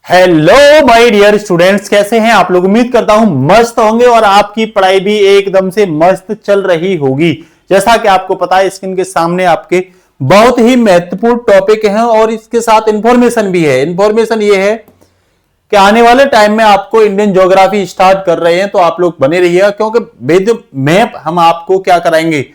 Hello my dear students, कैसे हैं आप लोग। उम्मीद करता हूं मस्त होंगे और आपकी पढ़ाई भी एकदम से मस्त चल रही होगी। जैसा कि आपको पता है, स्क्रीन के सामने आपके बहुत ही महत्वपूर्ण टॉपिक हैं और इसके साथ इंफॉर्मेशन भी है। इंफॉर्मेशन ये है कि आने वाले टाइम में आपको इंडियन ज्योग्राफी स्टार्ट कर रहे हैं, तो आप लोग बने रहिएगा, क्योंकि मैप हम आपको क्या कराएंगे,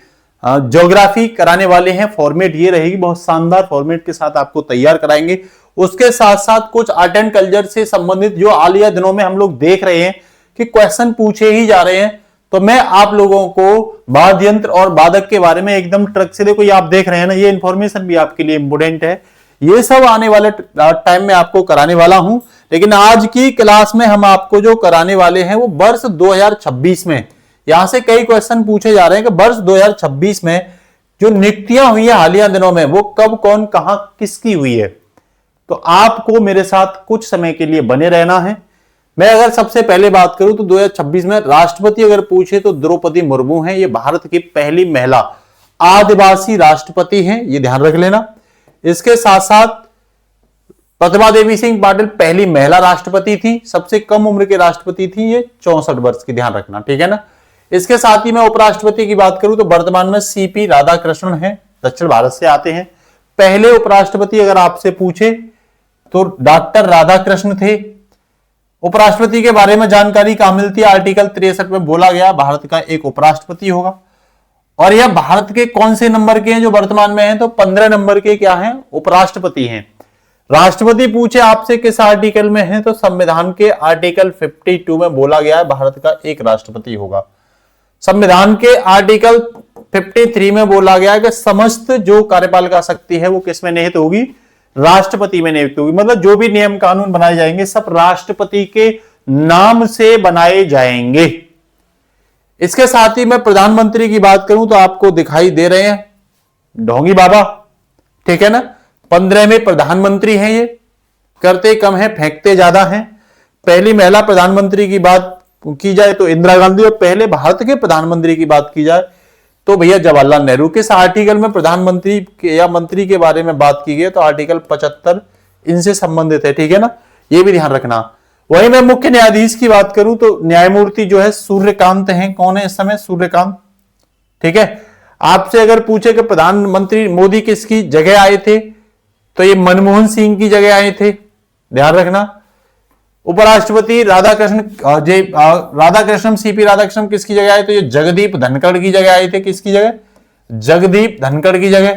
ज्योग्राफी कराने वाले हैं। फॉर्मेट ये रहेगी, बहुत शानदार फॉर्मेट के साथ आपको तैयार कराएंगे। उसके साथ साथ कुछ आर्ट एंड कल्चर से संबंधित जो हालिया दिनों में हम लोग देख रहे हैं कि क्वेश्चन पूछे ही जा रहे हैं, तो मैं आप लोगों को वाद्य यंत्र और वादक के बारे में एकदम ट्रक से, देखो ये आप देख रहे हैं ना, ये इंफॉर्मेशन भी आपके लिए इंपोर्टेंट है। ये सब आने वाले टाइम में आपको कराने वाला हूं, लेकिन आज की क्लास में हम आपको जो कराने वाले हैं वो वर्ष 2026 में, यहां से कई क्वेश्चन पूछे जा रहे हैं कि वर्ष 2026 में जो नियुक्तियां हुई है हालिया दिनों में, वो कब, कौन, कहां, किसकी हुई है। तो आपको मेरे साथ कुछ समय के लिए बने रहना है। मैं अगर सबसे पहले बात करूं तो 2026 में राष्ट्रपति अगर पूछे तो द्रौपदी मुर्मू हैं। ये भारत की पहली महिला आदिवासी राष्ट्रपति हैं, ये ध्यान रख लेना। इसके साथ साथ प्रतिभा देवी सिंह पाटिल पहली महिला राष्ट्रपति थी। सबसे कम उम्र के राष्ट्रपति थी ये, 64 वर्ष की, ध्यान रखना, ठीक है ना। इसके साथ ही मैं उपराष्ट्रपति की बात करूं तो वर्तमान में सीपी राधाकृष्णन हैं, दक्षिण भारत से आते हैं। पहले उपराष्ट्रपति अगर आपसे पूछे तो डॉक्टर राधाकृष्ण थे। उपराष्ट्रपति के बारे में जानकारी कहां मिलती है, आर्टिकल 63 में बोला गया भारत का एक उपराष्ट्रपति होगा। और यह भारत के कौन से नंबर के हैं जो वर्तमान में हैं, तो 15 नंबर के क्या हैं, उपराष्ट्रपति हैं। राष्ट्रपति पूछे आपसे किस आर्टिकल में है, तो संविधान के आर्टिकल 52 में बोला गया है भारत का एक राष्ट्रपति होगा। संविधान के आर्टिकल 53 में बोला गया है कि समस्त जो कार्यपालिका शक्ति है वो किसमें निहित होगी, राष्ट्रपति में नियुक्त होगी। मतलब जो भी नियम कानून बनाए जाएंगे सब राष्ट्रपति के नाम से बनाए जाएंगे। इसके साथ ही मैं प्रधानमंत्री की बात करूं तो आपको दिखाई दे रहे हैं ढोंगी बाबा, ठीक है ना। 15वें प्रधानमंत्री हैं ये, करते कम है फेंकते ज्यादा हैं। पहली महिला प्रधानमंत्री की बात की जाए तो इंदिरा गांधी, और पहले भारत के प्रधानमंत्री की बात की जाए तो भैया जवाहरलाल नेहरू। किस आर्टिकल में प्रधानमंत्री या मंत्री के बारे में बात की गई, तो आर्टिकल 75 इनसे संबंधित है, ठीक है ना, ये भी ध्यान रखना। वहीं मैं मुख्य न्यायाधीश की बात करूं तो न्यायमूर्ति जो है सूर्यकांत हैं। कौन है इस समय, सूर्यकांत, ठीक है। आपसे अगर पूछे कि प्रधानमंत्री मोदी किसकी जगह आए थे, तो ये मनमोहन सिंह की जगह आए थे, ध्यान रखना। उपराष्ट्रपति राधाकृष्णन सीपी राधाकृष्णन किसकी जगह आए, तो ये जगदीप धनखड़ की जगह आए थे। किसकी जगह, जगदीप धनखड़ की जगह,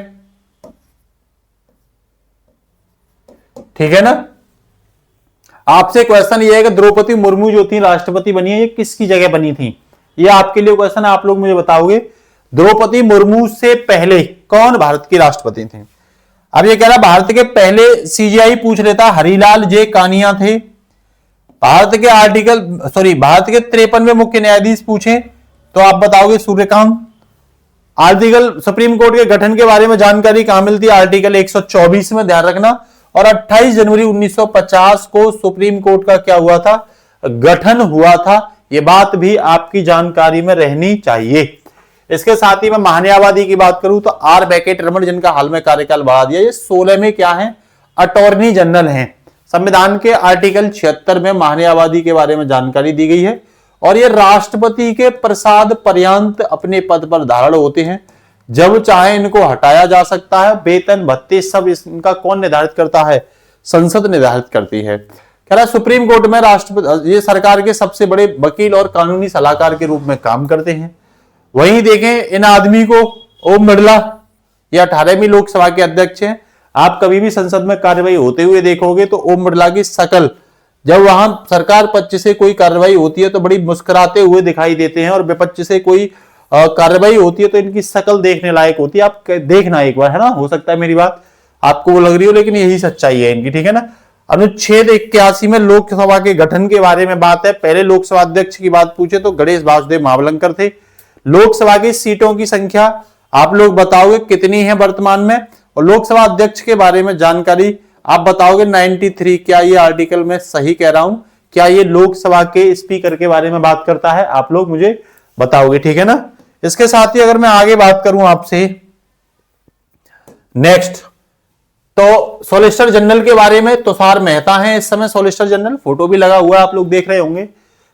ठीक है ना। आपसे क्वेश्चन ये है कि द्रौपदी मुर्मू जो थी राष्ट्रपति बनी है, ये किसकी जगह बनी थी, ये आपके लिए क्वेश्चन है, आप लोग मुझे बताओगे। द्रौपदी मुर्मू से पहले कौन भारत की राष्ट्रपति थे। अब ये कह रहा भारत के पहले सीजीआई पूछ लेता हरिलाल जे कानिया थे। भारत के 53वें मुख्य न्यायाधीश पूछे तो आप बताओगे सूर्यकांत। आर्टिकल सुप्रीम कोर्ट के गठन के बारे में जानकारी कहां मिलती है, आर्टिकल 124 में, ध्यान रखना। और 28 जनवरी 1950 को सुप्रीम कोर्ट का क्या हुआ था, गठन हुआ था। यह बात भी आपकी जानकारी में रहनी चाहिए। इसके साथ ही मैं महान्यायवादी की बात करूं तो आर वेंकट रमन, जिनका हाल में कार्यकाल बढ़ा दिया, ये 16 में क्या है, अटॉर्नी जनरल हैं। संविधान के आर्टिकल 76 में महान्यायवादी के बारे में जानकारी दी गई है। और ये राष्ट्रपति के प्रसाद पर्यंत अपने पद पर धारण होते हैं, जब चाहे इनको हटाया जा सकता है। वेतन भत्ते सब इनका कौन निर्धारित करता है, संसद निर्धारित करती है। कह रहा सुप्रीम कोर्ट में राष्ट्रपति ये सरकार के सबसे बड़े वकील और कानूनी सलाहकार के रूप में काम करते हैं। वहीं देखें इन आदमी को, ओम बिरला, ये 18वीं लोकसभा के अध्यक्ष हैं। आप कभी भी संसद में कार्यवाही होते हुए देखोगे तो ओम बिरला की शकल, जब वहां सरकार पक्ष से कोई कार्रवाई होती है तो बड़ी मुस्कुराते हुए दिखाई देते हैं, और विपक्ष से कोई कार्रवाई होती है तो इनकी शकल देखने लायक होती है। आप देखना एक बार, है ना, हो सकता है मेरी बात आपको वो लग रही हो, लेकिन यही सच्चाई है इनकी, ठीक है ना। अनुच्छेद 81 में लोकसभा के गठन के बारे में बात है। पहले लोकसभा अध्यक्ष की बात पूछे तो गणेश वासुदेव महावलंकर थे। लोकसभा की सीटों की संख्या आप लोग बताओगे कितनी है वर्तमान में, और लोकसभा अध्यक्ष के बारे में जानकारी आप बताओगे 93। क्या ये आर्टिकल में सही कह रहा हूं, क्या ये लोकसभा के स्पीकर के बारे में बात करता है, आप लोग मुझे बताओगे, ठीक है ना। इसके साथ ही अगर मैं आगे बात करूं आपसे नेक्स्ट, तो सॉलिसिटर जनरल के बारे में तुषार मेहता हैं इस समय सॉलिसिटर जनरल, फोटो भी लगा हुआ है, आप लोग देख रहे होंगे।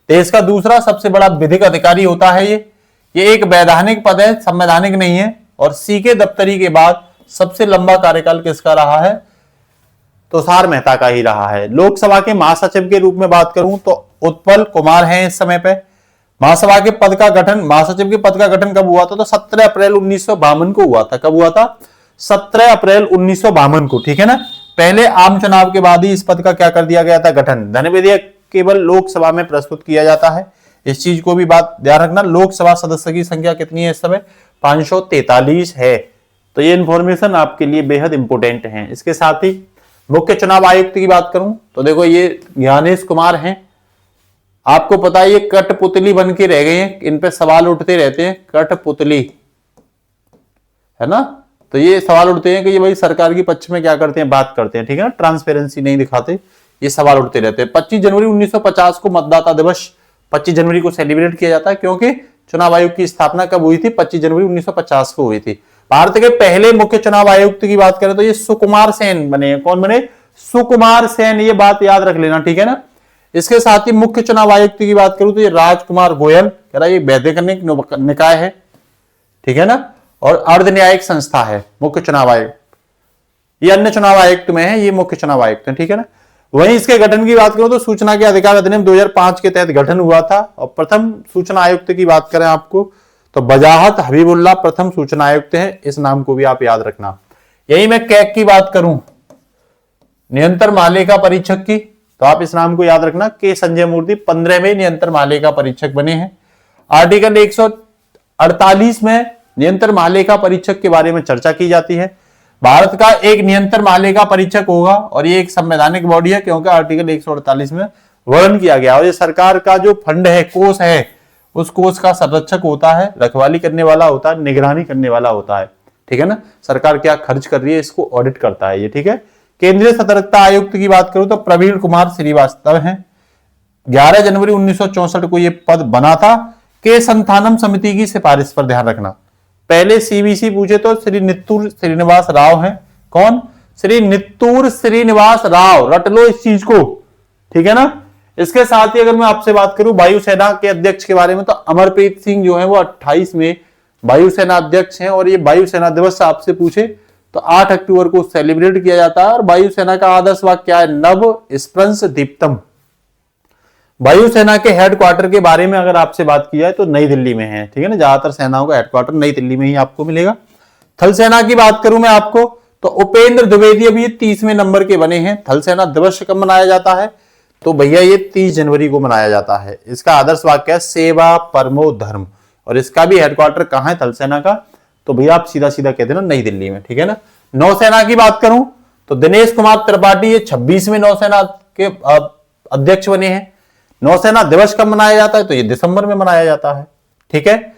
देश का दूसरा सबसे बड़ा विधिक अधिकारी होता है ये एक वैधानिक पद है, संवैधानिक नहीं है। और सीके दफ्तरी के बाद सबसे लंबा कार्यकाल किसका रहा है? तुषार मेहता का ही रहा है। लोकसभा के महासचिव के रूप में बात करूं तो उत्पल कुमार हैं इस समय पे। महासभा के पद का गठन, महासचिव के पद का गठन कब हुआ था? तो 17 अप्रैल 1952 को हुआ था। कब हुआ था? 17 अप्रैल 1952 को, ठीक है ना। पहले आम चुनाव के बाद ही इस पद का क्या कर दिया गया था? गठन। धन विधेयक केवल लोकसभा में प्रस्तुत किया जाता है, इस चीज को भी बात ध्यान रखना। लोकसभा सदस्य की संख्या कितनी है इस समय? 543 है। तो ये इंफॉर्मेशन आपके लिए बेहद इंपोर्टेंट है। इसके साथ ही मुख्य चुनाव आयुक्त की बात करूं तो देखो ये ज्ञानेश कुमार हैं। आपको पता है ये कठपुतली बन के रह गए हैं, इन पे सवाल उठते रहते हैं, कठपुतली, है ना। तो ये सवाल उठते हैं कि ये भाई सरकार के पक्ष में क्या करते हैं, बात करते हैं, ठीक है ना, ट्रांसपेरेंसी नहीं दिखाते, ये सवाल उठते रहते हैं। 25 जनवरी 1950 को मतदाता दिवस 25 जनवरी को सेलिब्रेट किया जाता है, क्योंकि चुनाव आयोग की स्थापना कब हुई थी? 25 जनवरी 1950 को हुई थी। भारत के पहले मुख्य चुनाव आयुक्त की बात करें तो ये सुकुमार सेन बने। कौन बने? सुकुमार सेन, ये बात याद रख लेना, ठीक है ना। इसके साथ ही मुख्य चुनाव आयुक्त की बात करूं तो ये राजकुमार गोयल, कह रहा है ये वैधानिक निकाय है, ठीक है ना, और अर्ध न्यायिक संस्था है मुख्य चुनाव आयुक्त। ये अन्य चुनाव आयुक्त में है, ये मुख्य चुनाव आयुक्त है, ठीक है ना। वहीं इसके गठन की बात करूं तो सूचना के अधिकार अधिनियम 2005 के तहत गठन हुआ था। और प्रथम सूचना आयुक्त की बात करें आपको तो बजाहत हबीबुल्लाह प्रथम सूचना आयुक्त है, इस नाम को भी आप याद रखना। यही मैं कैग की बात करूं, नियंत्रण महालेखा परीक्षक की, तो आप इस नाम को याद रखना, के संजय मूर्ति 15वें नियंत्रण महालेखा परीक्षक बने हैं। आर्टिकल 148 में नियंत्रण महालेखा परीक्षक के बारे में चर्चा की जाती है। भारत का एक नियंत्रण महालेखा परीक्षक होगा और ये एक संवैधानिक बॉडी है, क्योंकि आर्टिकल 148 में वर्णन किया गया। और ये सरकार का जो फंड है, कोष है, उस कोष का संरक्षक होता है, रखवाली करने वाला होता है, निगरानी करने वाला होता है, ठीक है ना। सरकार क्या खर्च कर रही है इसको ऑडिट करता है ये, ठीक है। केंद्रीय सतर्कता आयुक्त की बात करूं तो प्रवीण कुमार श्रीवास्तव हैं। 11 जनवरी 1964 को यह पद बना था। के संथानम समिति की सिफारिश पर ध्यान रखना। पहले सीबीसी पूछे तो श्री नित्तूर श्रीनिवास राव हैं। कौन? श्री नित्तूर श्रीनिवास राव, रट लो इस चीज को, ठीक है ना। इसके साथ ही अगर मैं आपसे बात करूं वायुसेना के अध्यक्ष के बारे में तो अमरप्रीत सिंह जो है वो 28 में वायुसेना अध्यक्ष हैं। और ये वायुसेना दिवस आपसे पूछे तो 8 अक्टूबर को सेलिब्रेट किया जाता है। और वायुसेना का आदर्श वाक्य क्या है? नव स्प्रंस दीप्तम। वायुसेना के हेडक्वार्टर के बारे में अगर आपसे बात की जाए तो नई दिल्ली में है, ठीक है ना। ज्यादातर सेनाओं का हेडक्वार्टर नई दिल्ली में ही आपको मिलेगा। थल सेना की बात करूं मैं आपको तो उपेंद्र द्विवेदी अभी 30वें नंबर के बने हैं। थल सेना दिवस कब मनाया जाता है? तो भैया ये 30 जनवरी को मनाया जाता है। इसका आदर्श वाक्य है सेवा परमो धर्म। और इसका भी हेडक्वार्टर कहां है? थल सेना का। तो भैया आप सीधा सीधा कहते ना नई दिल्ली में, ठीक है ना। नौसेना की बात करूं तो दिनेश कुमार त्रिपाठी ये 26वें नौसेना के अध्यक्ष बने हैं। नौसेना दिवस कब मनाया जाता है? तो ये दिसंबर में मनाया जाता है, ठीक है।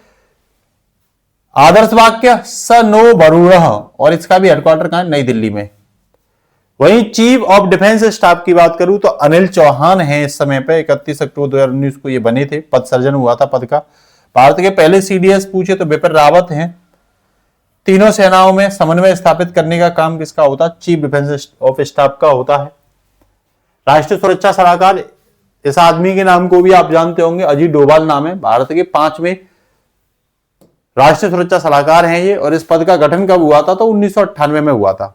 आदर्श वाक्य स नो वरुण, और इसका भी हेडक्वार्टर कहां है? नई दिल्ली में। वहीं चीफ ऑफ डिफेंस स्टाफ की बात करूं तो अनिल चौहान हैं इस समय पे। 31 अक्टूबर 2019 को ये बने थे, पद सर्जन हुआ था पद का। भारत के पहले सीडीएस पूछे तो बिपिन रावत हैं। तीनों सेनाओं में समन्वय स्थापित करने का काम किसका होता है? चीफ डिफेंस ऑफ स्टाफ का होता है। राष्ट्रीय सुरक्षा सलाहकार, इस आदमी के नाम को भी आप जानते होंगे, अजीत डोभाल नाम है। भारत के 5वें राष्ट्रीय सुरक्षा सलाहकार हैं ये। और इस पद का गठन कब हुआ था? तो 1998 में हुआ था।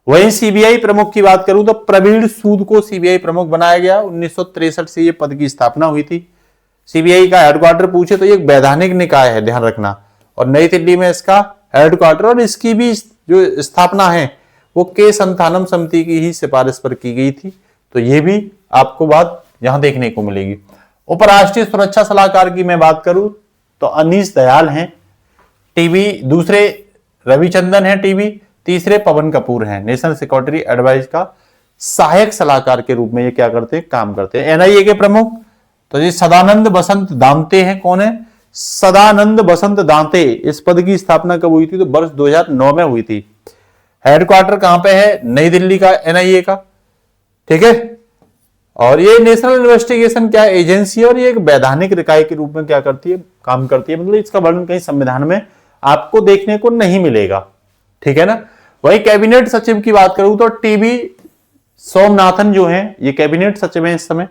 वहीं सीबीआई प्रमुख की बात करूं तो प्रवीण सूद को सीबीआई प्रमुख बनाया गया। 1963 से ये पद की स्थापना हुई थी। सीबीआई का हेडक्वार्टर पूछे तो ये एक वैधानिक निकाय है, ध्यान रखना। और नई दिल्ली में इसका हेडक्वार्टर, और इसकी भी जो स्थापना है वो के संथानम समिति की ही सिफारिश पर की गई थी। तो ये भी आपको बात यहां देखने को मिलेगी। उपराष्ट्रीय सुरक्षा सलाहकार की मैं बात करूं तो अनीश दयाल हैं टीबी, दूसरे रविचंद्रन हैं टीबी, तीसरे पवन कपूर हैं। नेशनल सिक्योरिटी एडवाइस का सहायक सलाहकार के रूप में ये क्या करते हैं? काम करते हैं। एनआईए के प्रमुख तो ये सदानंद बसंत दांते हैं। कौन है? सदानंद बसंत दांते। इस पद की स्थापना कब हुई थी? तो वर्ष 2009 में हुई थी। हेडक्वार्टर कहां पे है? नई दिल्ली का एनआईए का, ठीक है। और ये नेशनल इन्वेस्टिगेशन क्या एजेंसी है, और ये एक वैधानिक निकाय के रूप में क्या करती है? काम करती है। मतलब इसका वर्णन कहीं संविधान में आपको देखने को नहीं मिलेगा, ठीक है ना। वही कैबिनेट सचिव की बात करूं तो टीबी सोमनाथन जो है ये कैबिनेट सचिव है इस समय।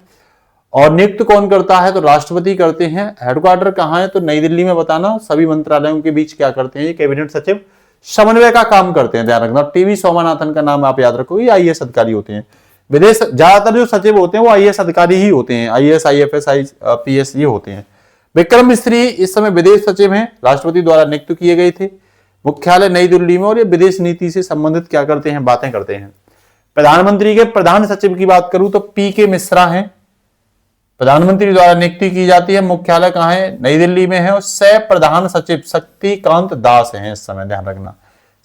और नियुक्त कौन करता है तो राष्ट्रपति करते हैं। हेडक्वार्टर कहां है तो नई दिल्ली में। बताना सभी मंत्रालयों के बीच क्या करते हैं ये कैबिनेट सचिव, समन्वय का काम करते हैं, ध्यान रखना। टीवी सोमनाथन का नाम आप याद रखो, ये आईएएस अधिकारी होते हैं। विदेश ज्यादातर जो सचिव होते हैं वो आईएएस अधिकारी ही होते हैं, आईएएस आईएफएस आईपीएस ये होते हैं। विक्रम मिस्री इस समय विदेश सचिव हैं, राष्ट्रपति द्वारा नियुक्त किए गए थे, मुख्यालय नई दिल्ली में। और ये विदेश नीति से संबंधित क्या करते हैं बातें करते हैं। प्रधानमंत्री के प्रधान सचिव की बात करूं तो पीके मिश्रा हैं, प्रधानमंत्री द्वारा नियुक्ति की जाती है, मुख्यालय कहां है नई दिल्ली में है। और सह प्रधान सचिव शक्तिकांत दास हैं इस समय, ध्यान रखना।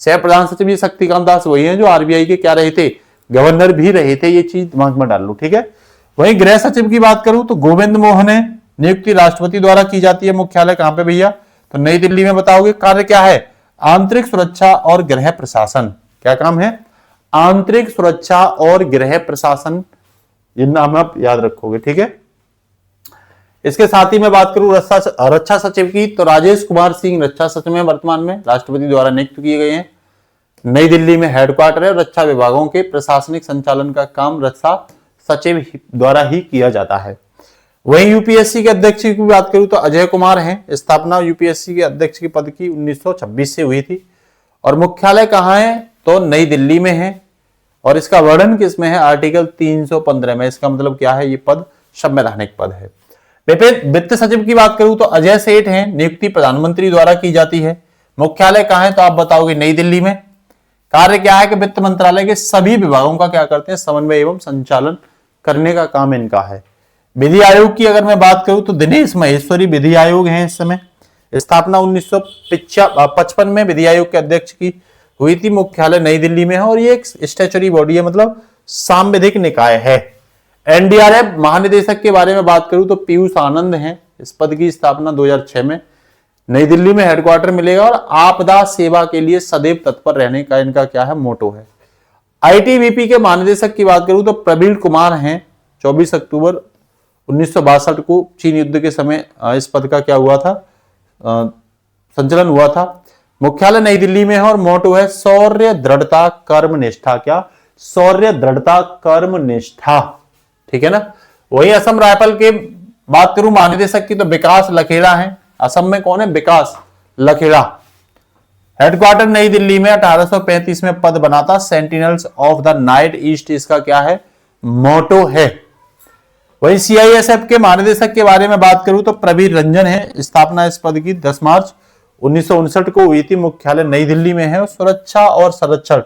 सह प्रधान सचिव ये शक्तिकांत दास वही हैं जो आरबीआई के क्या रहे थे, गवर्नर भी रहे थे, ये चीज दिमाग में डाल लो, ठीक है। वहीं गृह सचिव की बात करूं तो गोविंद मोहन है, नियुक्ति राष्ट्रपति द्वारा की जाती है, मुख्यालय कहां पे भैया तो नई दिल्ली में। बताओगे कार्य क्या है, आंतरिक सुरक्षा और गृह प्रशासन। क्या काम है, आंतरिक सुरक्षा और गृह प्रशासन, ये नाम आप याद रखोगे, ठीक है। इसके साथ ही मैं बात करूं रक्षा सचिव की तो राजेश कुमार सिंह रक्षा सचिव में वर्तमान में, राष्ट्रपति द्वारा नियुक्त किए गए हैं। नई दिल्ली में हेडक्वार्टर है। रक्षा विभागों के प्रशासनिक संचालन का काम रक्षा सचिव द्वारा ही किया जाता है। वहीं यूपीएससी के अध्यक्ष की बात करूं तो अजय कुमार हैं, स्थापना यूपीएससी के अध्यक्ष के पद की 1926 से हुई थी। और मुख्यालय कहां है तो नई दिल्ली में है। और इसका वर्णन किसमें है, आर्टिकल 315 में। इसका मतलब क्या है, ये पद संवैधानिक पद है। वित्त सचिव की बात करूं तो अजय सेठ हैं, नियुक्ति प्रधानमंत्री द्वारा की जाती है, मुख्यालय कहां है तो आप बताओगे नई दिल्ली में। कार्य क्या है कि वित्त मंत्रालय के सभी विभागों का क्या करते हैं, समन्वय एवं संचालन करने का काम इनका है। विधि आयोग की अगर मैं बात करूं तो दिनेश महेश्वरी विधि आयोग है इस समय, स्थापना 1955 में विधि आयोग के अध्यक्ष की हुई थी, मुख्यालय नई दिल्ली में है। और ये एक स्टैच्यूटरी बॉडी है, मतलब सांविधिक निकाय है। एनडीआरएफ महानिदेशक के बारे में बात करूं तो पीयूष आनंद हैं, इस पद की स्थापना 2006 में, नई दिल्ली में हेडक्वार्टर मिलेगा। और आपदा सेवा के लिए सदैव तत्पर रहने का इनका क्या है, मोटो है। आईटीबीपी के महानिदेशक की बात करूं तो प्रवीण कुमार हैं, 24 अक्टूबर 1962 को चीन युद्ध के समय इस पद का क्या हुआ था, संचालन हुआ था। मुख्यालय नई दिल्ली में है और मोटो है शौर्य दृढ़ता कर्मनिष्ठा। क्या, शौर्य दृढ़ता कर्मनिष्ठा, ठीक है ना। वही असम राइफल के बात करूं महानिदेशक की तो विकास लखेड़ा है, असम में कौन है, विकास लखेड़ा। हेडक्वार्टर नई दिल्ली में, 1835 में पद बना था, sentinels of the night east इसका क्या है, मोटो है। वही सीआईएसएफ के महानिदेशक के बारे में बात करूं तो प्रवीर रंजन है, स्थापना इस पद की 10 मार्च 1959 को हुई थी, मुख्यालय नई दिल्ली में है। और सुरक्षा और संरक्षण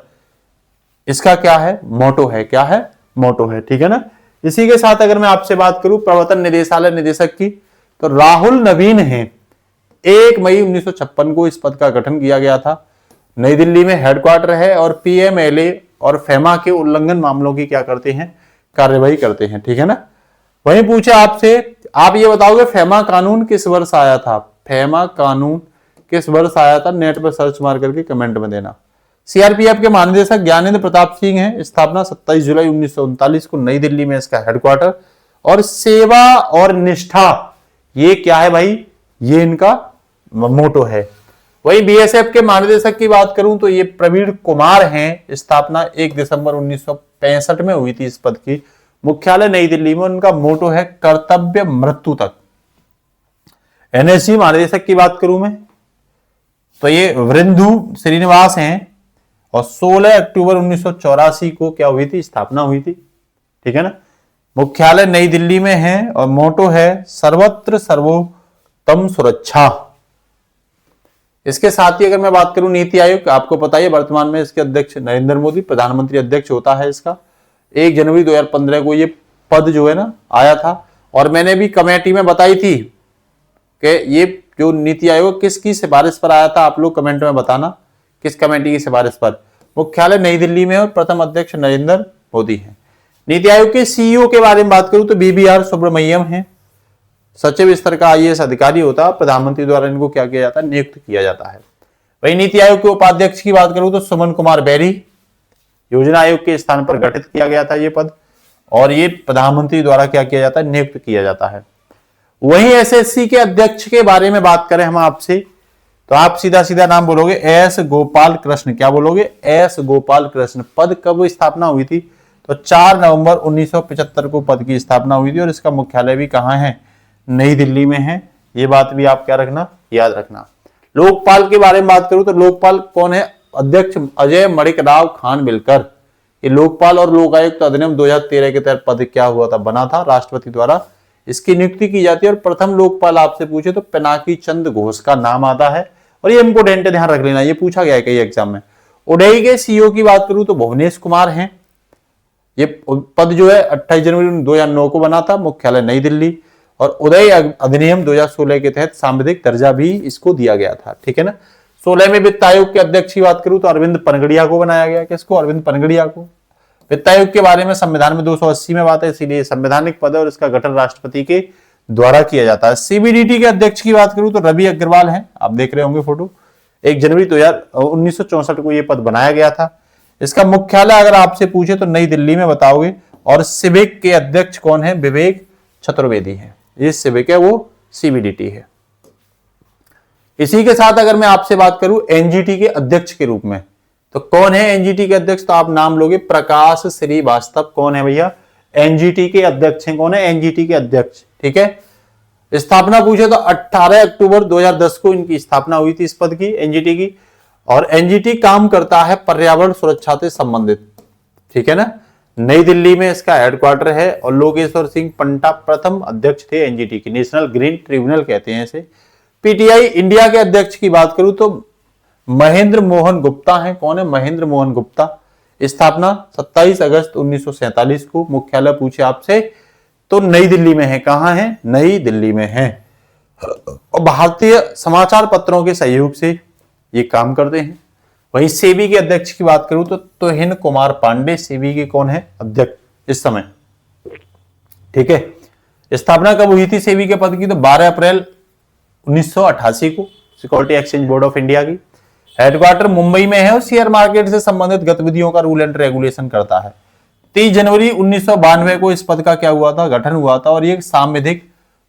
इसका क्या है, मोटो है। क्या है, मोटो है, ठीक है ना। इसी के साथ अगर मैं आपसे बात करूं प्रवर्तन निदेशालय निदेशक की तो राहुल नवीन हैं, 1 मई 1956 को इस पद का गठन किया गया था, नई दिल्ली में हेडक्वार्टर है। और पीएमएलए और फेमा के उल्लंघन मामलों की क्या करते हैं, कार्यवाही करते हैं, ठीक है ना। वहीं पूछे आपसे, आप ये बताओगे फेमा कानून किस वर्ष आया था, फेमा कानून किस वर्ष आया था, नेट पर सर्च मार करके कमेंट में देना। सीआरपीएफ के महानिदेशक ज्ञानेंद्र प्रताप सिंह हैं, स्थापना 27 जुलाई 1939 को नई दिल्ली में इसका हेडक्वार्टर। और सेवा और निष्ठा ये क्या है भाई, ये इनका मोटो है। वही बीएसएफ के महानिदेशक की बात करूं तो ये प्रवीण कुमार हैं, स्थापना 1 दिसंबर 1965 में हुई थी इस पद की, मुख्यालय नई दिल्ली में। उनका मोटो है कर्तव्य मृत्यु तक। एनएसजी महानिदेशक की बात करूं मैं तो ये वृंदु श्रीनिवास हैं और 16 अक्टूबर 1984 को क्या हुई थी, स्थापना हुई थी, ठीक है ना। मुख्यालय नई दिल्ली में है और मोटो है सर्वत्र सर्वोत्तम सुरक्षा। इसके साथ ही अगर मैं बात करूं नीति आयोग, आपको पता है वर्तमान में इसके अध्यक्ष नरेंद्र मोदी, प्रधानमंत्री अध्यक्ष होता है इसका। 1 जनवरी 2015 को ये पद जो है ना आया था। और मैंने भी कमेटी में बताई थी कि ये जो नीति आयोग किसकी सिफारिश पर आया था, आप लोग कमेंट में बताना किस कमेटी की सिफारिश पर। मुख्यालय नई दिल्ली में और प्रथम अध्यक्ष नरेंद्र मोदी हैं। नीति आयोग के सीईओ के बारे में बात करूं तो बीबीआर सुब्रमण्यम हैं, सचिव स्तर का आईएएस अधिकारी होता है, प्रधानमंत्री द्वारा इनको क्या किया जाता है, नियुक्त किया जाता है। वही नीति आयोग के उपाध्यक्ष की बात करूं तो सुमन कुमार बेरी, योजना आयोग के स्थान पर गठित किया गया था ये पद। और ये प्रधानमंत्री द्वारा क्या किया जाता है, नियुक्त किया जाता है। वहीं एसएससी के अध्यक्ष के बारे में बात करें हम आपसे तो आप सीधा सीधा नाम बोलोगे एस गोपाल कृष्ण। क्या बोलोगे? एस गोपाल कृष्ण। पद कब स्थापना हुई थी? तो 4 नवंबर 1975 को पद की स्थापना हुई थी और इसका मुख्यालय भी कहाँ है? नई दिल्ली में है। ये बात भी आप क्या रखना, याद रखना। लोकपाल के बारे में बात करूं तो लोकपाल कौन है? अध्यक्ष अजय मणिकराव खानविलकर। ये लोकपाल और लोकायुक्त अधिनियम 2013 के तहत पद क्या हुआ था? बना था। राष्ट्रपति द्वारा इसकी नियुक्ति की जाती है और प्रथम लोकपाल आपसे पूछे तो पिनाकी चंद घोष का नाम आता है और ये इंपोर्टेंट है, ध्यान रख लेना, ये पूछा गया है कई एग्जाम में। उडई के सीईओ की बात करूं तो भुवनेश कुमार हैं। ये पद जो है 28 जनवरी 2009 को बना था, मुख्यालय नई दिल्ली। और उदय अधिनियम 2016 के तहत सांविधिक दर्जा भी इसको दिया गया था, ठीक है ना। 16 में वित्त आयोग के अध्यक्ष की बात करूं तो अरविंद पनगड़िया को बनाया गया। किसको? अरविंद पनगड़िया को। वित्त आयोग के बारे में संविधान में 280 में बात है, इसीलिए संवैधानिक पद है और इसका गठन राष्ट्रपति के द्वारा किया जाता है। सीबीडीटी के अध्यक्ष की बात करूं तो रवि अग्रवाल हैं, आप देख रहे होंगे फोटो। 1 जनवरी 1964 को यह पद बनाया गया था। इसका मुख्यालय अगर आपसे पूछे तो नई दिल्ली में बताओगे। और सिबिक के अध्यक्ष कौन है? विवेक चतुर्वेदी है। ये सिबिक है, वो सीबीडीटी है। इसी के साथ अगर मैं आपसे बात करूं एनजीटी के अध्यक्ष के रूप में, तो कौन है एनजीटी के अध्यक्ष? तो आप नाम लोगे प्रकाश श्रीवास्तव। कौन है भैया? एनजीटी के अध्यक्ष हैं। कौन है एनजीटी के अध्यक्ष? ठीक है। स्थापना पूछे तो 18 अक्टूबर 2010 को इनकी स्थापना हुई थी, इस पद की, एनजीटी की। और एनजीटी काम करता है पर्यावरण सुरक्षा से संबंधित, ठीक है ना। नई दिल्ली में इसका हेडक्वार्टर है और लोकेश्वर सिंह पंटा प्रथम अध्यक्ष थे एनजीटी की। नेशनल ग्रीन ट्रिब्यूनल कहते हैं इसे। पीटीआई इंडिया के अध्यक्ष की बात करूं तो महेंद्र मोहन गुप्ता हैं। कौन है? महेंद्र मोहन गुप्ता। स्थापना 27 अगस्त 1947 को। मुख्यालय पूछे आपसे तो नई दिल्ली में है। कहां है? नई दिल्ली में है। और भारतीय समाचार पत्रों के सहयोग से ये काम करते हैं। वहीं सेबी के अध्यक्ष की बात करूं तो तोहिन कुमार पांडे सिबी के कौन है? अध्यक्ष इस समय, ठीक है। स्थापना कब हुई थी सेबी के पद की? तो 12 अप्रैल 1988 को, security exchange board of India की। हेडक्वार्टर मुंबई में है और शेयर मार्केट से संबंधित गतिविधियों का रूल एंड रेगुलेशन करता है। 30 जनवरी 1992 को इस पद का क्या हुआ था? गठन हुआ था और ये सांविधिक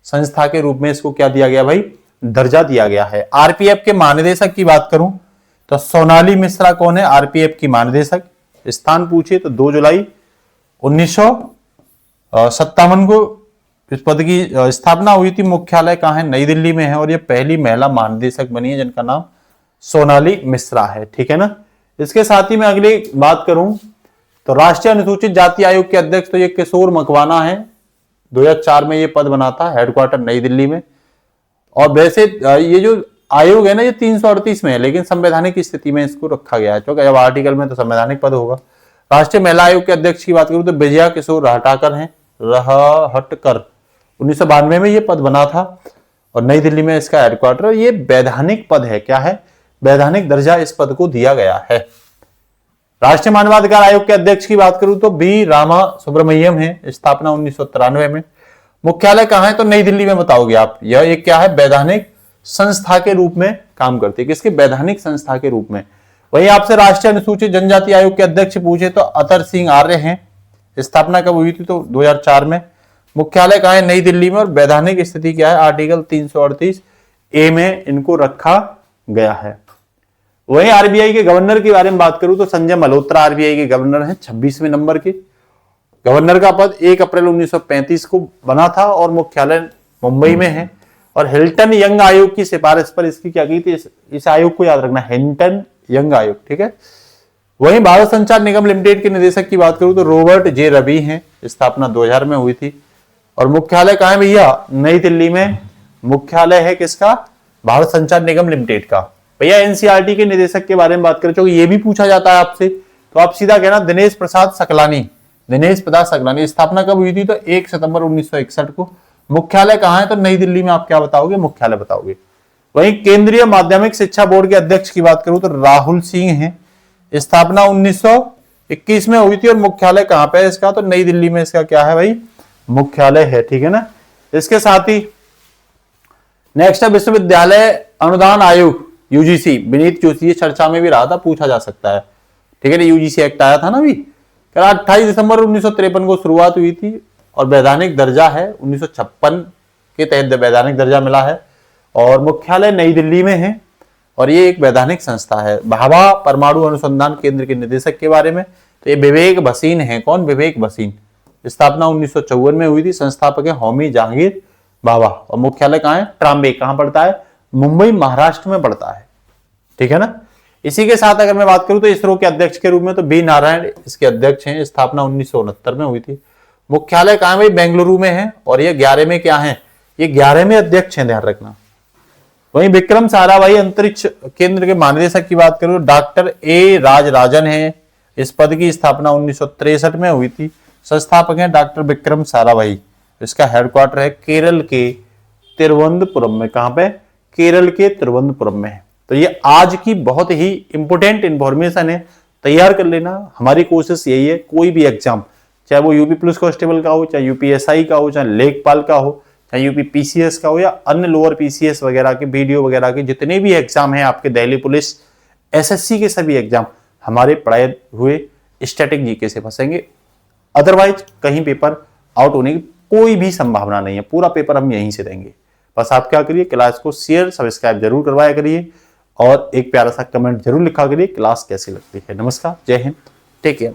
संस्था के रूप में इसको क्या दिया गया भाई? दर्जा दिया गया है। आरपीएफ के महानिदेशक की बात करूं तो सोनाली मिश्रा कौन है? आरपीएफ की महानिदेशक। स्थान पूछे तो 2 जुलाई 1957 को इस पद की स्थापना हुई थी। मुख्यालय कहां है? नई दिल्ली में है और ये पहली महिला महानिदेशक बनी है जिनका नाम सोनाली मिश्रा है, ठीक है ना। इसके साथ ही मैं अगली बात करूं तो राष्ट्रीय अनुसूचित जाति आयोग के अध्यक्ष तो ये किशोर मकवाना है। 2004 में ये पद बना था, हेडक्वार्टर नई दिल्ली में। और वैसे ये जो आयोग है ना, ये 338 में है, लेकिन संवैधानिक स्थिति में इसको रखा गया है, क्योंकि जब आर्टिकल में तो संवैधानिक पद होगा। राष्ट्रीय महिला आयोग के अध्यक्ष की बात करूं तो विजया किशोर रहटाकर हैं, रहटकर। 1992 में ये पद बना था और नई दिल्ली में इसका हेडक्वार्टर। ये वैधानिक पद है। क्या है? वैधानिक दर्जा इस पद को दिया गया है। राष्ट्रीय मानवाधिकार आयोग के अध्यक्ष की बात करूं तो बी रामा सुब्रमण्यम है। स्थापना 1993 में। मुख्यालय कहां है? तो नई दिल्ली में बताओगे आप। यह एक क्या है? वैधानिक संस्था के रूप में काम करती है। किसके? वैधानिक संस्था के रूप में। वहीं आपसे राष्ट्रीय अनुसूचित जनजाति आयोग के अध्यक्ष पूछे तो अतर सिंह आर्य हैं। स्थापना कब हुई थी? तो 2004 में। मुख्यालय कहां है? नई दिल्ली में। और वैधानिक स्थिति क्या है? आर्टिकल 338 ए में इनको रखा गया है। वहीं आरबीआई के गवर्नर के बारे में बात करूं तो संजय मल्होत्रा आरबीआई के गवर्नर हैं, 26वें नंबर के। गवर्नर का पद 1 अप्रैल 1935 को बना था और मुख्यालय मुंबई में है। और हिल्टन यंग आयोग की सिफारिश पर इसकी क्या की थी? इस आयोग को याद रखना, हिल्टन यंग आयोग, ठीक है। वहीं भारत संचार निगम लिमिटेड के निदेशक की बात करूं तो रॉबर्ट जे रवि हैं। स्थापना 2000 में हुई थी। और मुख्यालय कहां है भैया? नई दिल्ली में। मुख्यालय है किसका? भारत संचार निगम लिमिटेड का। भैया एनसीईआरटी के निदेशक के बारे में बात करें, क्योंकि ये भी पूछा जाता है आपसे, तो आप सीधा कहना दिनेश प्रसाद सकलानी। दिनेश प्रसाद सकलानी। स्थापना कब हुई थी? तो 1 सितंबर 1961 को। मुख्यालय कहां है? तो नई दिल्ली में। आप क्या बताओगे? मुख्यालय बताओगे। वहीं केंद्रीय माध्यमिक शिक्षा बोर्ड के अध्यक्ष की बात करूं तो राहुल सिंह हैं। स्थापना 1921 में हुई थी और मुख्यालय कहां पे है इसका? तो नई दिल्ली में इसका क्या है भाई? मुख्यालय है, ठीक है ना। इसके साथ ही नेक्स्ट है विश्वविद्यालय अनुदान आयोग यूजीसी। विनीत जोशी, ये चर्चा में भी रहा था, पूछा जा सकता है, ठीक है ना। यूजीसी एक्ट आया था ना अभी। 28 दिसंबर 1953 को शुरुआत हुई थी और वैधानिक दर्जा है 1956 के तहत वैधानिक दर्जा मिला है। और मुख्यालय नई दिल्ली में है और ये एक वैधानिक संस्था है। भाभा परमाणु अनुसंधान केंद्र के निदेशक के बारे में तो ये विवेक भसीन है। कौन? विवेक भसीन। स्थापना 1954 में हुई थी। संस्थापक है होमी जहांगीर भाभा और मुख्यालय कहाँ है? ट्राम्बे। कहाँ पड़ता है? मुंबई महाराष्ट्र में पड़ता है। ठीक है ना। इसी के साथ अगर मैं बात करूं तो इसरो के अध्यक्ष के रूप में तो बी नारायण इसके अध्यक्ष हैं। स्थापना 1969 में हुई थी। मुख्यालय कहाँ है भाई? बेंगलुरु में है। और ये 11 में क्या है? ये 11वें अध्यक्ष हैं, ध्यान रखना। वहीं विक्रम साराभाई अंतरिक्ष केंद्र के महानिदेशक की बात करूं डॉक्टर ए राजराजन है। इस पद की स्थापना 1963 में हुई थी। संस्थापक हैं डॉक्टर विक्रम साराभाई। इसका हेडक्वार्टर है केरल के तिरुवनंतपुरम में। कहां पे? केरल के तिरुवनंतपुरम में है। तो ये आज की बहुत ही इंपोर्टेंट इंफॉर्मेशन है, तैयार कर लेना। हमारी कोशिश यही है, कोई भी एग्जाम, चाहे वो यूपी पुलिस कांस्टेबल का हो, चाहे यूपीएसआई का हो, चाहे लेखपाल का हो, चाहे यूपी पीसीएस का हो या अन्य लोअर पीसीएस वगैरह के, बीडीओ वगैरह के जितने भी एग्जाम हैं आपके, दिल्ली पुलिस, एसएससी के सभी एग्जाम हमारे पढ़ाए हुए स्टैटिक जीके से फंसेंगे। अदरवाइज कहीं पेपर आउट होने की कोई भी संभावना नहीं है। पूरा पेपर हम यहीं से देंगे। बस आप क्या करिए, क्लास को शेयर सब्सक्राइब जरूर करवाया करिए और एक प्यारा सा कमेंट जरूर लिखा करिए क्लास कैसी लगती है। नमस्कार, जय हिंद, टेक केयर।